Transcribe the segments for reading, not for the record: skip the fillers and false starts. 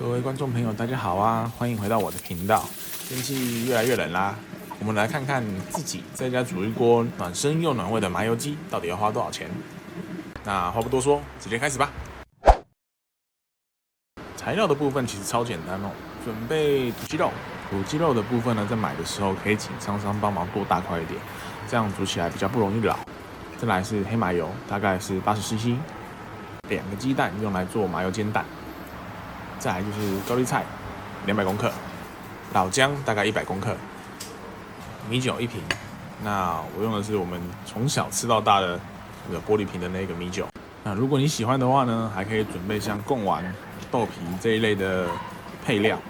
各位观众朋友，大家好啊！欢迎回到我的频道。天气越来越冷啦，我们来看看自己在家煮一锅暖身又暖胃的麻油鸡，到底要花多少钱？那话不多说，直接开始吧。材料的部分其实超简单哦，准备土鸡肉。土鸡肉的部分呢，在买的时候可以请厂商帮忙剁大块一点，这样煮起来比较不容易老。再来是黑麻油，大概是80cc，2个鸡蛋用来做麻油煎蛋。再来就是高丽菜200公克，老姜大概100公克，米酒1瓶。那我用的是我们从小吃到大的那个玻璃瓶的那个米酒。那如果你喜欢的话呢，还可以准备像贡丸、豆皮这一类的配料。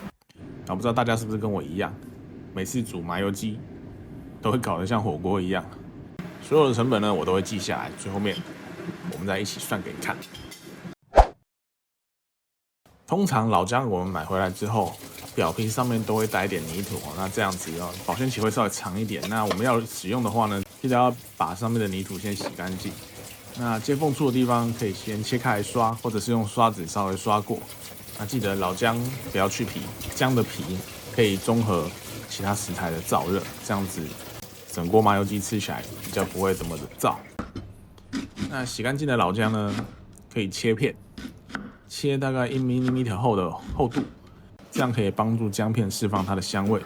我不知道大家是不是跟我一样，每次煮麻油鸡都会搞得像火锅一样。所有的成本呢，我都会记下来，最后面我们再一起算给你看。通常老姜我们买回来之后，表皮上面都会带一点泥土哦，那这样子哦，保鲜期会稍微长一点。那我们要使用的话呢，记得要把上面的泥土先洗干净。那接缝处的地方可以先切开来刷，或者是用刷子稍微刷过。那记得老姜不要去皮，姜的皮可以中和其他食材的燥热，这样子整锅麻油鸡吃起来比较不会这么的燥。那洗干净的老姜呢，可以切片。切大概1mm 厚的厚度，这样可以帮助姜片释放它的香味，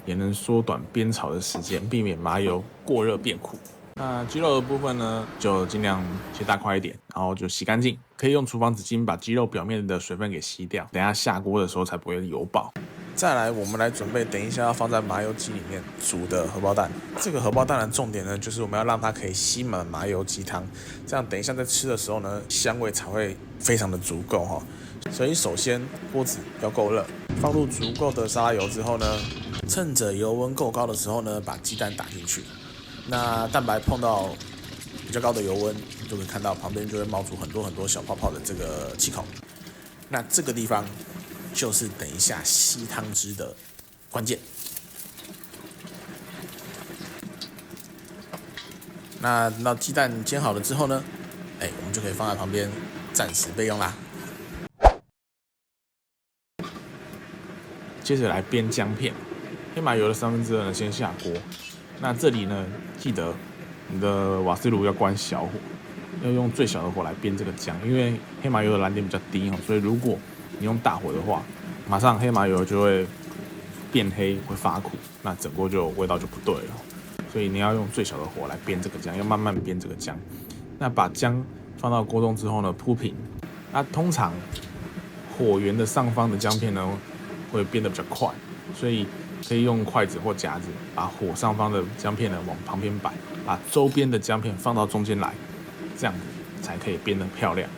也能缩短煸炒的时间，避免麻油过热变苦。那鸡肉的部分呢，就尽量切大块一点，然后就洗干净，可以用厨房纸巾把鸡肉表面的水分给吸掉，等一下下锅的时候才不会油爆。再来，我们来准备等一下要放在麻油鸡里面煮的荷包蛋。这个荷包蛋的重点呢，就是我们要让它可以吸满麻油鸡汤，这样等一下在吃的时候呢，香味才会非常的足够哈。所以首先锅子要够热，放入足够的沙拉油之后呢，趁着油温够高的时候呢，把鸡蛋打进去。那蛋白碰到比较高的油温，就可以看到旁边就会冒出很多小泡泡的这个气孔。那这个地方就是等一下吸汤汁的关键。那等到鸡蛋煎好了之后呢，我们就可以放在旁边暂时备用啦。接着来煸姜片，黑麻油的2/3呢先下锅。那这里呢，记得你的瓦斯炉要关小火，要用最小的火来煸这个姜，因为黑麻油的燃点比较低，所以如果你用大火的话，马上黑麻油就会变黑，会发苦，那整锅就味道就不对了。所以你要用最小的火来煸这个姜，要慢慢煸这个姜。那把姜放到锅中之后呢，铺平。那通常火源的上方的姜片呢，会煸得比较快，所以可以用筷子或夹子把火上方的姜片呢往旁边摆，把周边的姜片放到中间来，这样才可以煸得漂亮。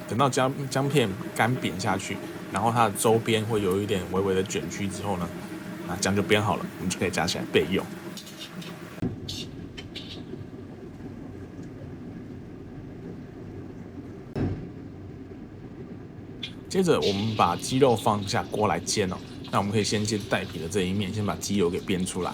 等到姜片干煸下去，然后它的周边会有一点微微的卷曲之后呢，那姜就煸好了，我们就可以夹起来备用。接着我们把鸡肉放下锅来煎哦。那我们可以先煎带皮的这一面，先把鸡油给煸出来。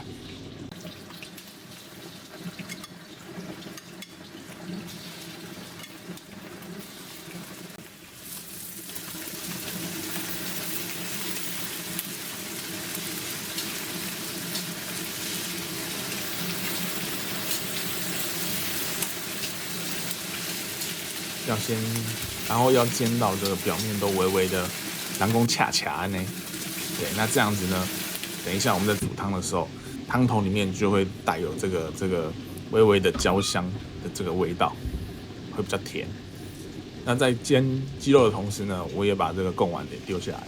然后要煎到这个表面都微微的蓝光恰恰呢。对，那这样子呢，等一下我们在煮汤的时候，汤头里面就会带有这个微微的焦香的这个味道，会比较甜。那在煎鸡肉的同时呢，我也把这个贡丸给丢下来。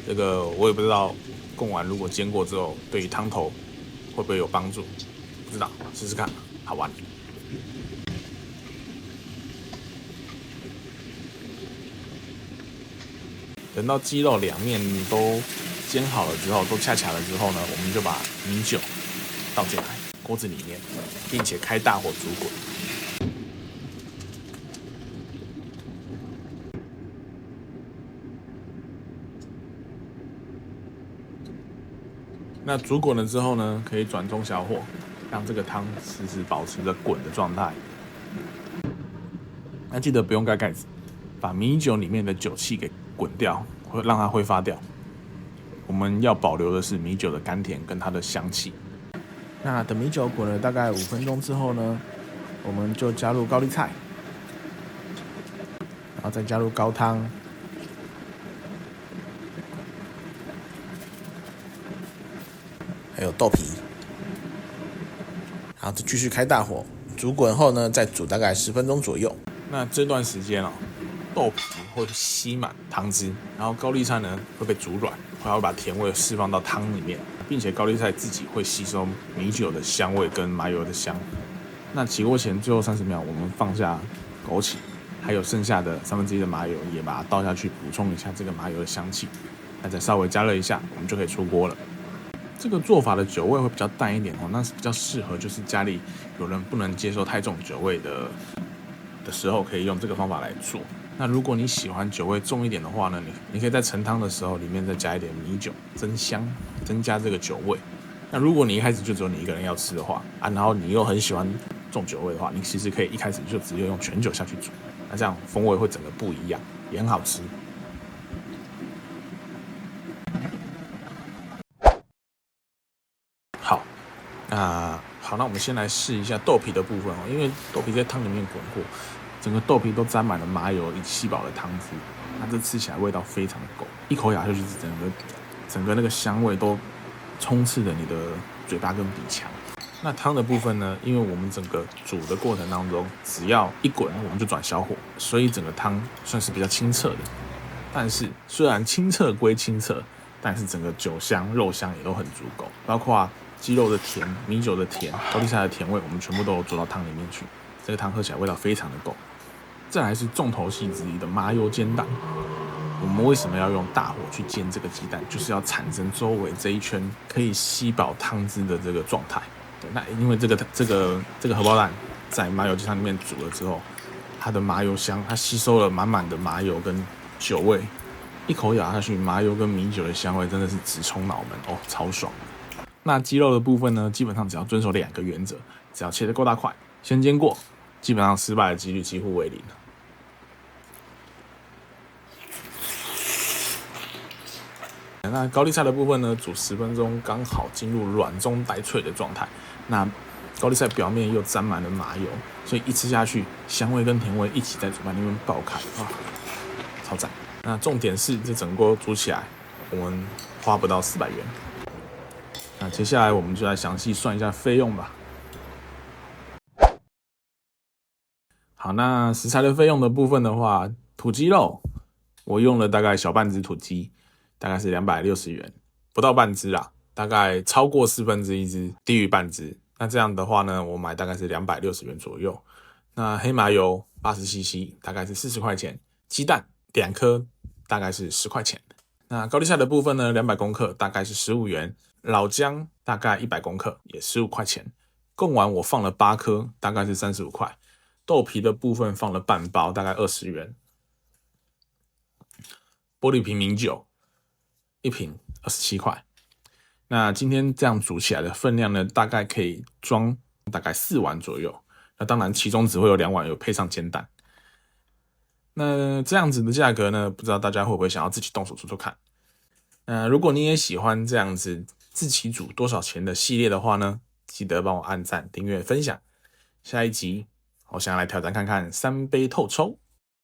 这个我也不知道贡丸如果煎过之后，对于汤头会不会有帮助，不知道，试试看，好玩。等到鸡肉两面都煎好了之后，都恰恰了之后呢，我们就把米酒倒进来锅子里面，并且开大火煮滚。那煮滚了之后呢，可以转中小火，让这个汤时时保持着滚的状态。那记得不用盖盖子，把米酒里面的酒气给滚掉，会让它挥发掉。我们要保留的是米酒的甘甜跟它的香气。那等米酒滚了大概5分钟之后呢，我们就加入高丽菜，然后再加入高汤，还有豆皮，然后再继续开大火煮滚后呢，再煮大概10分钟左右。那这段时间豆皮会吸满汤汁，然后高丽菜呢会被煮软，会把甜味释放到汤里面，并且高丽菜自己会吸收米酒的香味跟麻油的香。那起锅前最后30秒，我们放下枸杞，还有剩下的1/3的麻油，也把它倒下去，补充一下这个麻油的香气。那再稍微加热一下，我们就可以出锅了。这个做法的酒味会比较淡一点那是比较适合就是家里有人不能接受太重酒味的时候，可以用这个方法来做。那如果你喜欢酒味重一点的话呢，你可以在盛汤的时候里面再加一点米酒，增香，增加这个酒味。那如果你一开始就只有你一个人要吃的话然后你又很喜欢重酒味的话，你其实可以一开始就直接用全酒下去煮，那这样风味会整个不一样，也很好吃。好，那我们先来试一下豆皮的部分因为豆皮在汤里面滚过，整个豆皮都沾满了麻油，以吸饱了汤汁，那这吃起来味道非常的够，一口咬下去，整个那个香味都充斥着你的嘴巴跟鼻腔。那汤的部分呢，因为我们整个煮的过程当中，只要一滚我们就转小火，所以整个汤算是比较清澈的。但是虽然清澈归清澈，但是整个酒香、肉香也都很足够，包括鸡肉的甜、米酒的甜、高丽菜的甜味，我们全部都有做到汤里面去。这个汤喝起来味道非常的够。再来是重头戏之一的麻油煎蛋。我们为什么要用大火去煎这个鸡蛋？就是要产生周围这一圈可以吸饱汤汁的这个状态。对，那因为这个荷包蛋在麻油鸡汤里面煮了之后，它的麻油香，它吸收了满满的麻油跟酒味，一口咬下去，麻油跟米酒的香味真的是直冲脑门超爽。那鸡肉的部分呢，基本上只要遵守2个原则，只要切得够大块，先煎过，基本上失败的几率几乎为0。那高丽菜的部分呢，煮10分钟刚好进入软中带脆的状态。那高丽菜表面又沾满了麻油，所以一吃下去，香味跟甜味一起在嘴巴里面爆开超赞。那重点是这整锅煮起来，我们花不到400元。那接下来我们就来详细算一下费用吧。好，那食材的费用的部分的话，土鸡肉我用了大概小半只土鸡，大概是260元，不到半只啦，大概超过1/4只，低于半只。那这样的话呢，我买大概是260元左右。那黑麻油80cc 大概是40块钱，鸡蛋2颗大概是10块钱。那高丽菜的部分呢，200公克大概是15元，老姜大概100公克也15块钱。贡丸我放了8颗，大概是35块。豆皮的部分放了半包，大概20元。玻璃瓶米酒1瓶27块。那今天这样煮起来的分量呢，大概可以装大概4碗左右。那当然其中只会有2碗有配上煎蛋。那这样子的价格呢，不知道大家会不会想要自己动手做做看。如果你也喜欢这样子自己煮多少钱的系列的话呢，记得帮我按赞、订阅、分享。下一集我想要来挑战看看3杯透抽。